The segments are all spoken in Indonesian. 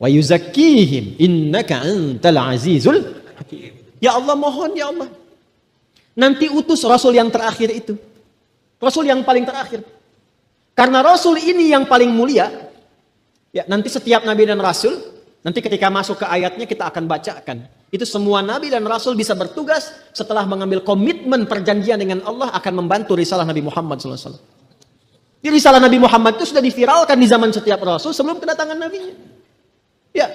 wa yuzakkihim innaka antal azizul hakim. Ya Allah, mohon ya Allah, nanti utus Rasul yang terakhir itu, Rasul yang paling terakhir. Karena Rasul ini yang paling mulia. Ya, nanti setiap Nabi dan Rasul, nanti ketika masuk ke ayatnya kita akan bacakan. Itu semua Nabi dan Rasul bisa bertugas setelah mengambil komitmen perjanjian dengan Allah akan membantu risalah Nabi Muhammad SAW. Jadi risalah Nabi Muhammad itu sudah diviralkan di zaman setiap Rasul sebelum kedatangan Nabinya. Ya.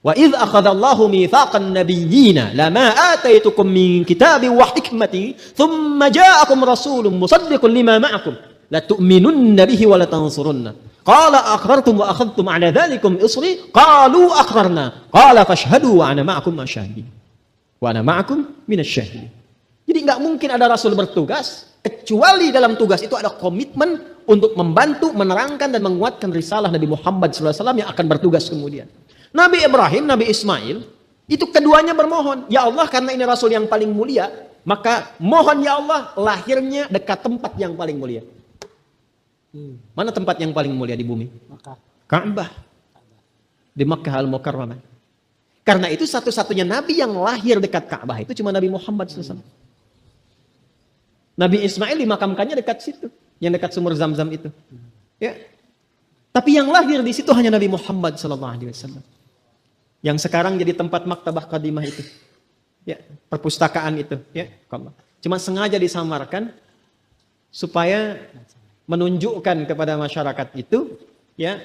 Wa idh akhadallahu mitsaqan nabiyyina lama ataitukum min kitabin wa hikmatin thumma ja'akum rasulun musaddiqun lima ma'akum la tu'minunna bihi wa la tansurunna. Qala aqrartum wa akhadtum 'ala dzalikum isri qalu aqrarna qala fashhadu wa ana ma'akum masyahidin wa ana ma'akum minasyahidin. Jadi enggak mungkin ada rasul bertugas kecuali dalam tugas itu ada komitmen untuk membantu menerangkan dan menguatkan risalah Nabi Muhammad SAW yang akan bertugas kemudian. Nabi Ibrahim, Nabi Ismail itu keduanya bermohon, ya Allah, karena ini rasul yang paling mulia, maka mohon ya Allah lahirnya dekat tempat yang paling mulia. Mana tempat yang paling mulia di bumi? Ka'bah. Di Makkah Al-Mukarramah. Karena itu satu-satunya Nabi yang lahir dekat Ka'bah itu cuma Nabi Muhammad SAW. Nabi Ismail dimakamkannya dekat situ, yang dekat sumur Zam-Zam itu. Ya. Tapi yang lahir di situ hanya Nabi Muhammad SAW. Yang sekarang jadi tempat maktabah qadimah itu. Ya, perpustakaan itu. Ya, cuma sengaja disamarkan supaya menunjukkan kepada masyarakat itu ya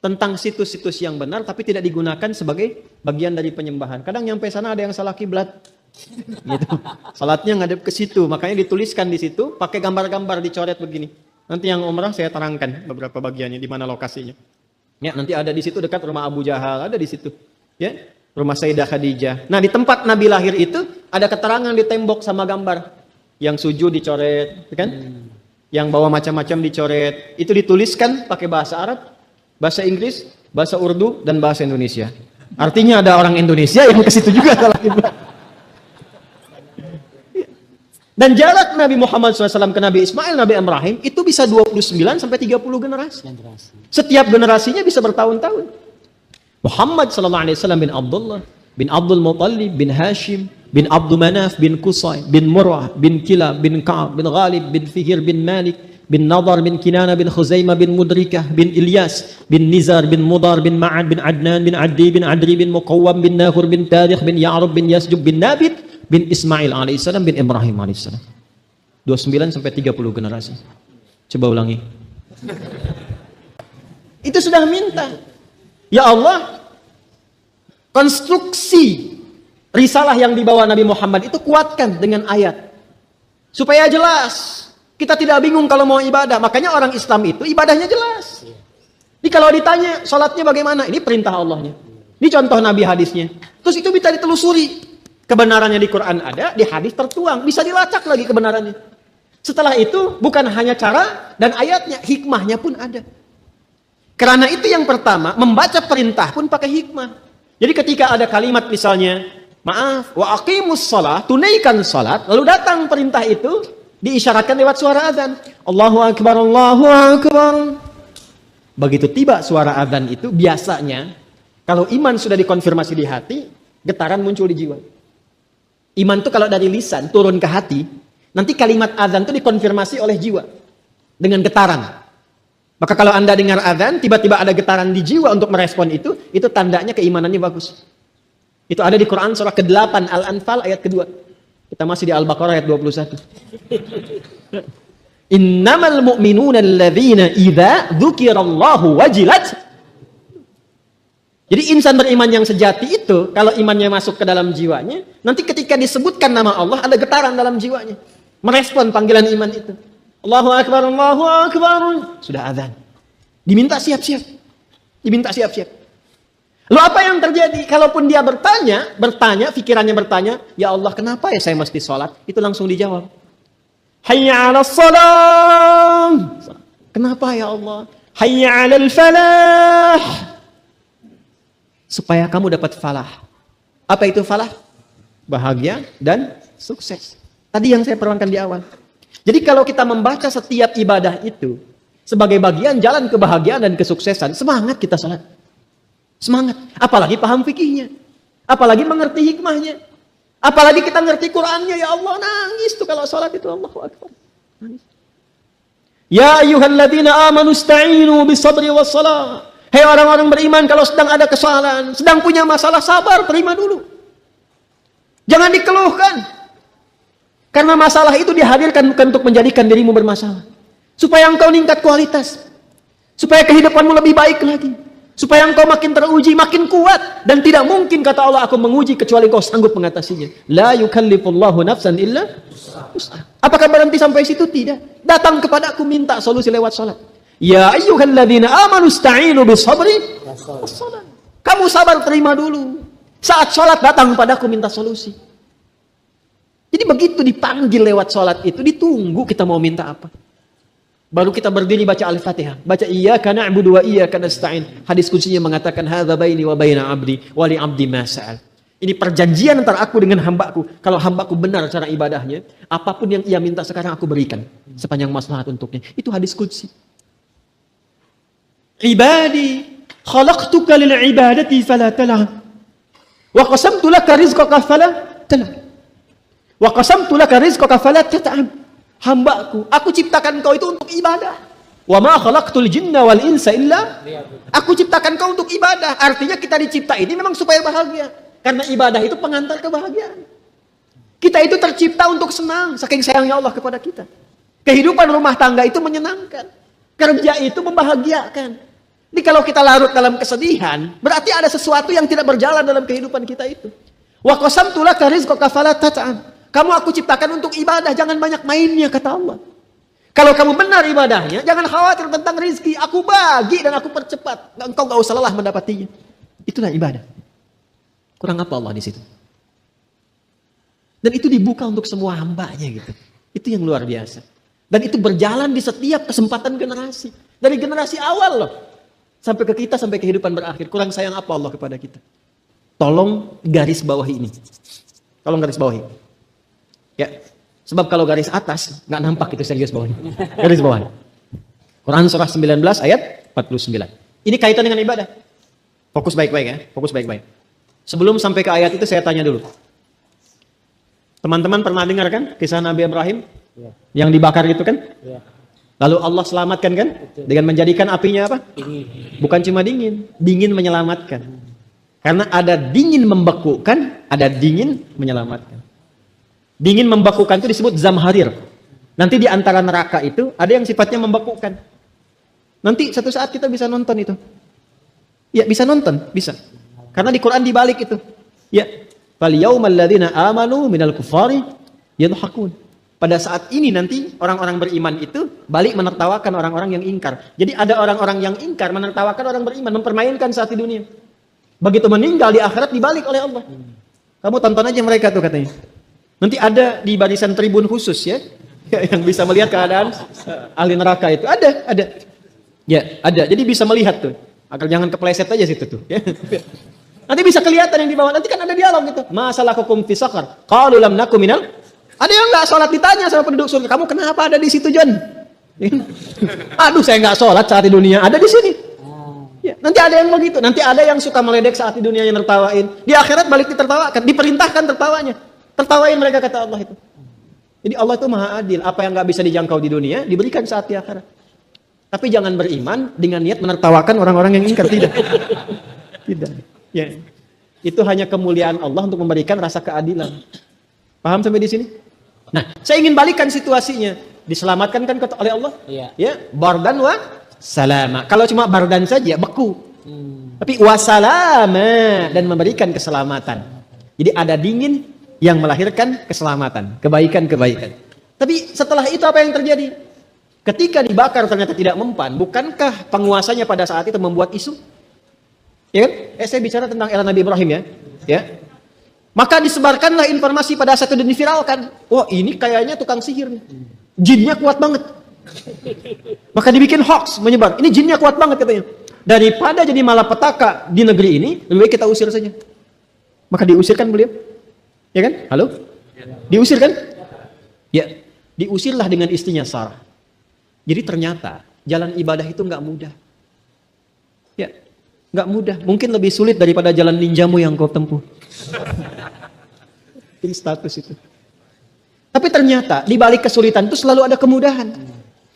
tentang situs-situs yang benar tapi tidak digunakan sebagai bagian dari penyembahan. Kadang nyampe sana ada yang salah kiblat. Gitu. Salatnya ngadep ke situ, makanya dituliskan di situ pakai gambar-gambar dicoret begini. Nanti yang umrah saya terangkan beberapa bagiannya di mana lokasinya. Ya, nanti ada di situ dekat rumah Abu Jahal, ada di situ. Ya, rumah Sayyidah Khadijah. Nah, di tempat Nabi lahir itu ada keterangan di tembok sama gambar. Yang sujud dicoret, kan? Yang bawa macam-macam dicoret. Itu dituliskan pakai bahasa Arab, bahasa Inggris, bahasa Urdu, dan bahasa Indonesia. Artinya ada orang Indonesia yang ke situ juga salah kiblat. Dan jarak Nabi Muhammad SAW ke Nabi Ismail, Nabi Ibrahim itu bisa 29 sampai 30 generasi. Setiap generasinya bisa bertahun-tahun. Muhammad SAW bin Abdullah, bin Abdul Muttalib, bin Hashim, bin Abdul Manaf, bin Qusay, bin Murrah, bin Kilab, bin Ka'ab, bin Ghalib, bin Fihir, bin Malik, bin Nadar, bin Kinana, bin Khuzaimah, bin Mudrikah, bin Ilyas, bin Nizar, bin Mudar, bin Ma'ad, bin Adnan, bin Addi, bin Adri, bin Muqawwam, bin Nahur, bin Tarikh, bin Ya'rub, bin Yasjub, bin Nabit, bin Ismail alaihissalam, bin Ibrahim alaihissalam. 29 sampai 30 generasi. Coba ulangi. Itu sudah minta. Ya Allah, konstruksi risalah yang dibawa Nabi Muhammad itu kuatkan dengan ayat. Supaya jelas. Kita tidak bingung kalau mau ibadah. Makanya orang Islam itu ibadahnya jelas. Jadi kalau ditanya sholatnya bagaimana? Ini perintah Allahnya. Ini contoh Nabi hadisnya. Terus itu bisa ditelusuri. Kebenarannya di Quran ada, di hadis tertuang. Bisa dilacak lagi kebenarannya. Setelah itu bukan hanya cara dan ayatnya, hikmahnya pun ada. Karena itu yang pertama, membaca perintah pun pakai hikmah. Jadi ketika ada kalimat misalnya, maaf, wa aqimus shalah, tunaikan salat, lalu datang perintah itu diisyaratkan lewat suara azan. Allahu akbar, Allahu akbar. Begitu tiba suara azan itu biasanya kalau iman sudah dikonfirmasi di hati, getaran muncul di jiwa. Iman itu kalau dari lisan turun ke hati, nanti kalimat azan itu dikonfirmasi oleh jiwa dengan getaran. Maka kalau Anda dengar azan, tiba-tiba ada getaran di jiwa untuk merespon itu tandanya keimanannya bagus. Itu ada di Quran surah ke-8 Al-Anfal ayat kedua. Kita masih di Al-Baqarah ayat 21. Innamal mu'minuna alladzina idza dzukirallahu wajilat. Jadi insan beriman yang sejati itu, kalau imannya masuk ke dalam jiwanya, nanti ketika disebutkan nama Allah, ada getaran dalam jiwanya. Merespon panggilan iman itu. Allahu akbar, Allahu akbar. Sudah azan. Diminta siap-siap. Diminta siap-siap. Lalu apa yang terjadi? Kalaupun dia bertanya, pikirannya bertanya, ya Allah kenapa ya saya mesti sholat? Itu langsung dijawab. Hayya 'alas shalah. Kenapa ya Allah? Hayya 'alal falah. Supaya kamu dapat falah. Apa itu falah? Bahagia dan sukses. Tadi yang saya terangkan di awal. Jadi kalau kita membaca setiap ibadah itu sebagai bagian jalan kebahagiaan dan kesuksesan, semangat kita sholat. Semangat. Apalagi paham fikihnya. Apalagi mengerti hikmahnya. Apalagi kita ngerti Qur'annya. Ya Allah, nangis tuh kalau sholat itu. Allahu Akbar. Nangis. Ya ayyuhalladzina amanu ista'inu bisabri wassalah. Hei orang-orang beriman, kalau sedang ada kesalahan, sedang punya masalah, sabar, terima dulu. Jangan dikeluhkan. Karena masalah itu dihadirkan bukan untuk menjadikan dirimu bermasalah. Supaya engkau meningkat kualitas. Supaya kehidupanmu lebih baik lagi. Supaya engkau makin teruji, makin kuat. Dan tidak mungkin kata Allah, aku menguji kecuali engkau sanggup mengatasinya. La yukallifullahu nafsan illa usaha. Apakah berhenti sampai situ? Tidak. Datang kepada aku minta solusi lewat salat. Ya ayyuhalladzina amanu ista'inu bisabri wassalam. Kamu sabar, terima dulu. Saat salat datang padaku minta solusi. Jadi begitu dipanggil lewat salat itu, ditunggu kita mau minta apa. Baru kita berdiri baca Al-Fatihah. Baca iyyaka na'budu wa iyyaka nasta'in. Hadis kutsinya mengatakan hadza baini wa baina 'abdi wa li 'abdi ma sa'al. Ini perjanjian antara aku dengan hambaku. Kalau hambaku benar cara ibadahnya, apapun yang ia minta sekarang aku berikan sepanjang maslahat untuknya. Itu hadis qudsi. Ibadi, khalaqtuka lil ibadati fala tal'ab. Wa qasamtu laka rizqaka fala tal'ab. Wa qasamtu laka rizqaka fala tat'ab. Hambaku, aku ciptakan kau itu untuk ibadah. Wa ma khalaqtul jinna wal insa illa. Aku ciptakan kau untuk ibadah. Artinya kita dicipta ini memang supaya bahagia. Karena ibadah itu pengantar kebahagiaan. Kita itu tercipta untuk senang, saking sayangnya Allah kepada kita. Kehidupan rumah tangga itu menyenangkan. Kerja itu membahagiakan. Jadi kalau kita larut dalam kesedihan, berarti ada sesuatu yang tidak berjalan dalam kehidupan kita itu. Wa qasamtu laka rizqaka fala tat'am. Kamu aku ciptakan untuk ibadah, jangan banyak mainnya, kata Allah. Kalau kamu benar ibadahnya, jangan khawatir tentang rizki. Aku bagi dan aku percepat. Engkau gak usah lelah mendapatinya. Itulah ibadah. Kurang apa Allah di situ? Dan itu dibuka untuk semua hambanya gitu. Itu yang luar biasa. Dan itu berjalan di setiap kesempatan generasi. Dari generasi awal loh. Sampai ke kita, sampai kehidupan berakhir. Kurang sayang apa Allah kepada kita? Tolong garis bawahi ini. Tolong garis bawahi. Ya, sebab kalau garis atas nggak nampak itu serius bawahnya. Garis bawah. Quran surah 19 ayat 49. Ini kaitan dengan ibadah. Fokus baik-baik ya, fokus baik-baik. Sebelum sampai ke ayat itu saya tanya dulu. Teman-teman pernah dengar kan kisah Nabi Ibrahim yang dibakar itu kan? Lalu Allah selamatkan kan? Dengan menjadikan apinya apa? Bukan cuma dingin, dingin menyelamatkan. Karena ada dingin membekukan, ada dingin menyelamatkan. Dingin membekukan itu disebut zamharir. Nanti di antara neraka itu ada yang sifatnya membekukan. Nanti satu saat kita bisa nonton itu. Ya, bisa nonton, bisa. Karena di Quran dibalik itu. Ya, fal yaumal ladzina amanu minal kufari yadhakun. Pada saat ini nanti orang-orang beriman itu balik menertawakan orang-orang yang ingkar. Jadi ada orang-orang yang ingkar menertawakan orang beriman, mempermainkan saat di dunia. Begitu meninggal di akhirat dibalik oleh Allah. Kamu tonton aja mereka tuh katanya. Nanti ada di barisan tribun khusus ya, yang bisa melihat keadaan ahli neraka itu. Ada. Ya, ada. Jadi bisa melihat tuh. Agar jangan kepleset aja situ tuh. Ya. Nanti bisa kelihatan yang di bawah. Nanti kan ada dialog gitu. Masalakukum fi saqar? Qalu lam nakum minal. Ada yang nggak sholat, ditanya sama penduduk surga. Kamu kenapa ada di situ, John? Aduh, saya nggak sholat saat di dunia. Ada di sini. Ya, nanti ada yang begitu. Nanti ada yang suka meledek saat di dunia yang tertawain. Di akhirat balik ditertawakan. Diperintahkan tertawanya. Tertawain mereka kata Allah itu. Jadi Allah itu maha adil. Apa yang nggak bisa dijangkau di dunia diberikan saat di akhirat. Tapi jangan beriman dengan niat menertawakan orang-orang yang ingkar. Tidak. Tidak. Ya. Itu hanya kemuliaan Allah untuk memberikan rasa keadilan. Paham sampai di sini? Nah, saya ingin balikan situasinya. Diselamatkan kan oleh Allah? Iya. Ya, bardan wa salama. Kalau cuma bardan saja beku. Tapi wasalama dan memberikan keselamatan. Jadi ada dingin yang melahirkan keselamatan, kebaikan-kebaikan. Tapi setelah itu apa yang terjadi? Ketika dibakar ternyata tidak mempan, bukankah penguasanya pada saat itu membuat isu? Ya kan? Saya bicara tentang era Nabi Ibrahim ya. Ya. Maka disebarkanlah informasi pada saat itu dan diviralkan. Wah, ini kayaknya tukang sihir nih. Jinnya kuat banget. Maka dibikin hoax menyebar. Ini jinnya kuat banget katanya. Daripada jadi malapetaka di negeri ini, lebih baik kita usir saja. Maka diusirkan beliau. Ya kan? Halo? Diusir kan? Ya, diusirlah dengan istrinya Sarah. Jadi ternyata jalan ibadah itu nggak mudah. Ya, Nggak mudah. Mungkin lebih sulit daripada jalan ninjamu yang kau tempuh. Ini status itu. Tapi ternyata di balik kesulitan itu selalu ada kemudahan.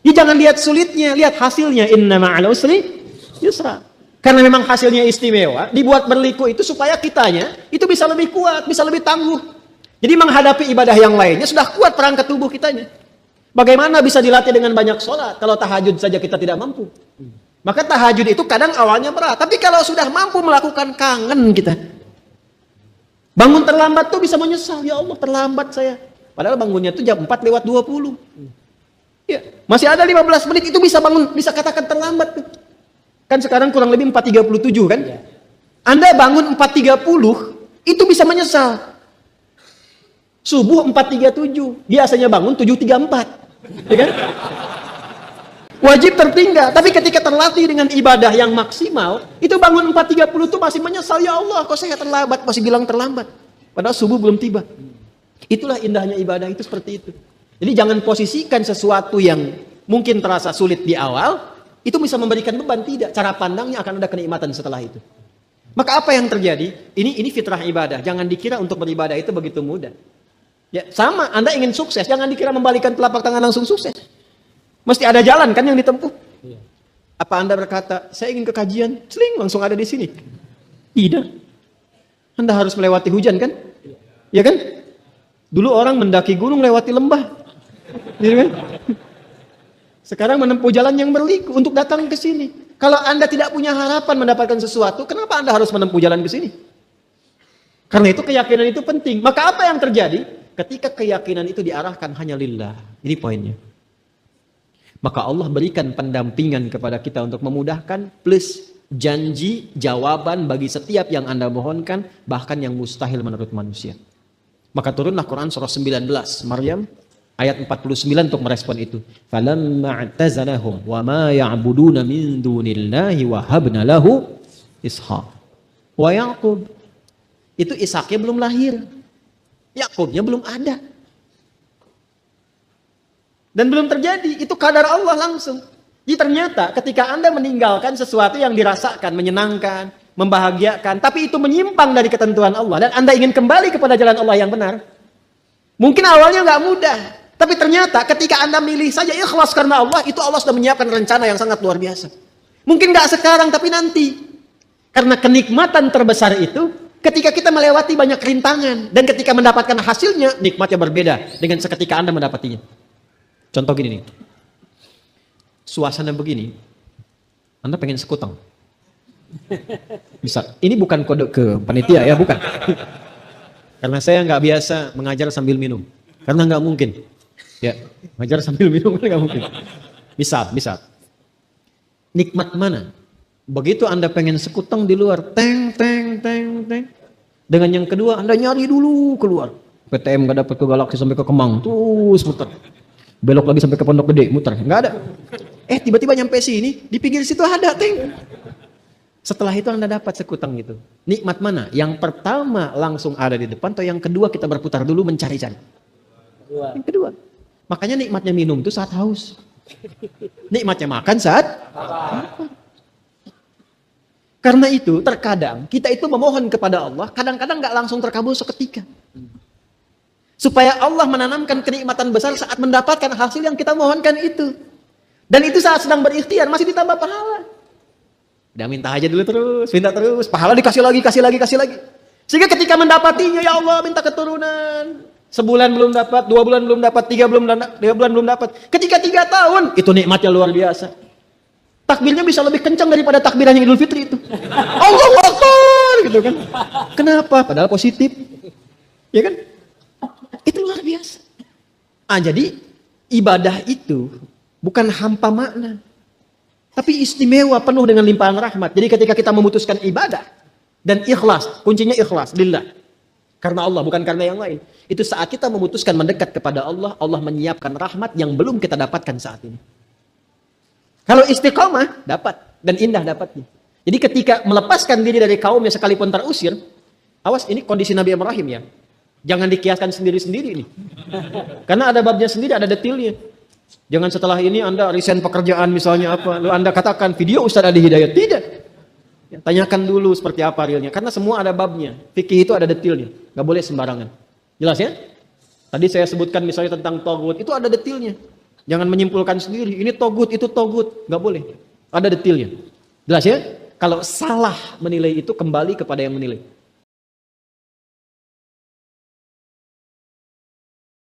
Ya jangan lihat sulitnya, lihat hasilnya. Inna ma'al usri yusra. Karena memang hasilnya istimewa, dibuat berliku itu supaya kitanya itu bisa lebih kuat, bisa lebih tangguh. Jadi menghadapi ibadah yang lainnya sudah kuat perangkat tubuh kitanya. Bagaimana bisa dilatih dengan banyak sholat kalau tahajud saja kita tidak mampu? Maka tahajud itu kadang awalnya berat, tapi kalau sudah mampu melakukan kangen kita. Bangun terlambat tuh bisa menyesal, ya Allah terlambat saya. Padahal bangunnya tuh jam 4:20. Ya, masih ada 15 menit itu bisa bangun, bisa katakan terlambat tuh. Kan sekarang kurang lebih 4:37 kan? Ya. Anda bangun 4:30 itu bisa menyesal. Subuh 4:37, biasanya bangun 7:34. Ya kan? Wajib tertinggal, tapi ketika terlatih dengan ibadah yang maksimal, itu bangun 4:30 itu masih menyesal, ya Allah, kok saya terlambat, masih bilang terlambat. Padahal subuh belum tiba. Itulah indahnya ibadah itu seperti itu. Jadi jangan posisikan sesuatu yang mungkin terasa sulit di awal, itu bisa memberikan beban, tidak. Cara pandangnya akan ada kenikmatan setelah itu. Maka apa yang terjadi? Ini fitrah ibadah. Jangan dikira untuk beribadah itu begitu mudah. Ya, sama, Anda ingin sukses, jangan dikira membalikan telapak tangan langsung sukses. Mesti ada jalan kan yang ditempuh. Apa Anda berkata, saya ingin ke kajian, seling langsung ada di sini? Tidak. Anda harus melewati hujan kan? Ya kan? Dulu orang mendaki gunung lewati lembah. Gitu kan? Sekarang menempuh jalan yang berliku untuk datang ke sini. Kalau Anda tidak punya harapan mendapatkan sesuatu, kenapa Anda harus menempuh jalan ke sini? Karena itu keyakinan itu penting. Maka apa yang terjadi? Ketika keyakinan itu diarahkan hanya lillah. Ini poinnya. Maka Allah berikan pendampingan kepada kita untuk memudahkan, plus janji, jawaban bagi setiap yang Anda mohonkan, bahkan yang mustahil menurut manusia. Maka turunlah Quran surah 19 Maryam ayat 49 untuk merespon itu. Falamma i'tazalahum wa ma ya'buduna min dunillahi wa habna lahu Ishaq wa Yaqub. Itu Ishaknya belum lahir. Yakubnya belum ada. Dan belum terjadi, itu kadar Allah langsung. Jadi ternyata ketika Anda meninggalkan sesuatu yang dirasakan, menyenangkan, membahagiakan, tapi itu menyimpang dari ketentuan Allah, dan Anda ingin kembali kepada jalan Allah yang benar, mungkin awalnya nggak mudah, tapi ternyata ketika Anda milih saja ikhlas karena Allah, itu Allah sudah menyiapkan rencana yang sangat luar biasa. Mungkin nggak sekarang, tapi nanti. Karena kenikmatan terbesar itu, ketika kita melewati banyak rintangan, dan ketika mendapatkan hasilnya, nikmatnya berbeda dengan seketika Anda mendapatinya. Contoh gini nih, suasana begini, Anda pengen sekutang, bisa. Ini bukan kode ke panitia ya, bukan. Karena saya nggak biasa mengajar sambil minum, karena nggak mungkin. Ya, mengajar sambil minum nggak mungkin. Misal, nikmat mana? Begitu Anda pengen sekutang di luar, teng. Dengan yang kedua, Anda nyari dulu keluar. PTM nggak dapat ke Galaksi sampai ke Kemang, terus muter. Belok lagi sampai ke Pondok Gede, muter, nggak ada. Tiba-tiba nyampe sini, di pinggir situ ada, teng. Setelah itu Anda dapat sekutang gitu. Nikmat mana? Yang pertama langsung ada di depan, atau yang kedua kita berputar dulu mencari-cari? Yang kedua. Makanya nikmatnya minum itu saat haus. Nikmatnya makan saat lapar. Karena itu terkadang kita itu memohon kepada Allah, kadang-kadang nggak langsung terkabul seketika. Supaya Allah menanamkan kenikmatan besar saat mendapatkan hasil yang kita mohonkan itu. Dan itu saat sedang berikhtiar, masih ditambah pahala. Udah minta aja dulu terus, minta terus. Pahala dikasih lagi. Sehingga ketika mendapatinya, ya Allah minta keturunan. Sebulan belum dapat, 2 bulan belum dapat, 3 bulan belum dapat. Ketika 3 tahun, itu nikmatnya luar biasa. Takbirnya bisa lebih kencang daripada takbiran yang Idul Fitri itu. Allahu Akbar gitu kan. Kenapa? Padahal positif. Ya kan? Itu luar biasa. Jadi ibadah itu bukan hampa makna, tapi istimewa, penuh dengan limpahan rahmat. Jadi ketika kita memutuskan ibadah dan ikhlas, kuncinya ikhlas lillah, karena Allah, bukan karena yang lain. Itu saat kita memutuskan mendekat kepada Allah, Allah menyiapkan rahmat yang belum kita dapatkan saat ini. Kalau istiqamah, dapat, dan indah dapatnya. Jadi ketika melepaskan diri dari kaumnya sekalipun terusir, awas, ini kondisi Nabi Ibrahim ya. Jangan dikiaskan sendiri-sendiri ini. Karena ada babnya sendiri, ada detailnya. Jangan setelah ini Anda resign pekerjaan misalnya apa, lalu Anda katakan video Ustaz Adi Hidayat. Tidak. Ya, tanyakan dulu seperti apa realnya. Karena semua ada babnya. Fikih itu ada detailnya. Nggak boleh sembarangan. Jelas ya? Tadi saya sebutkan misalnya tentang togut. Itu ada detailnya. Jangan menyimpulkan sendiri. Ini togut, itu togut. Nggak boleh. Ada detailnya. Jelas ya? Kalau salah menilai itu kembali kepada yang menilai.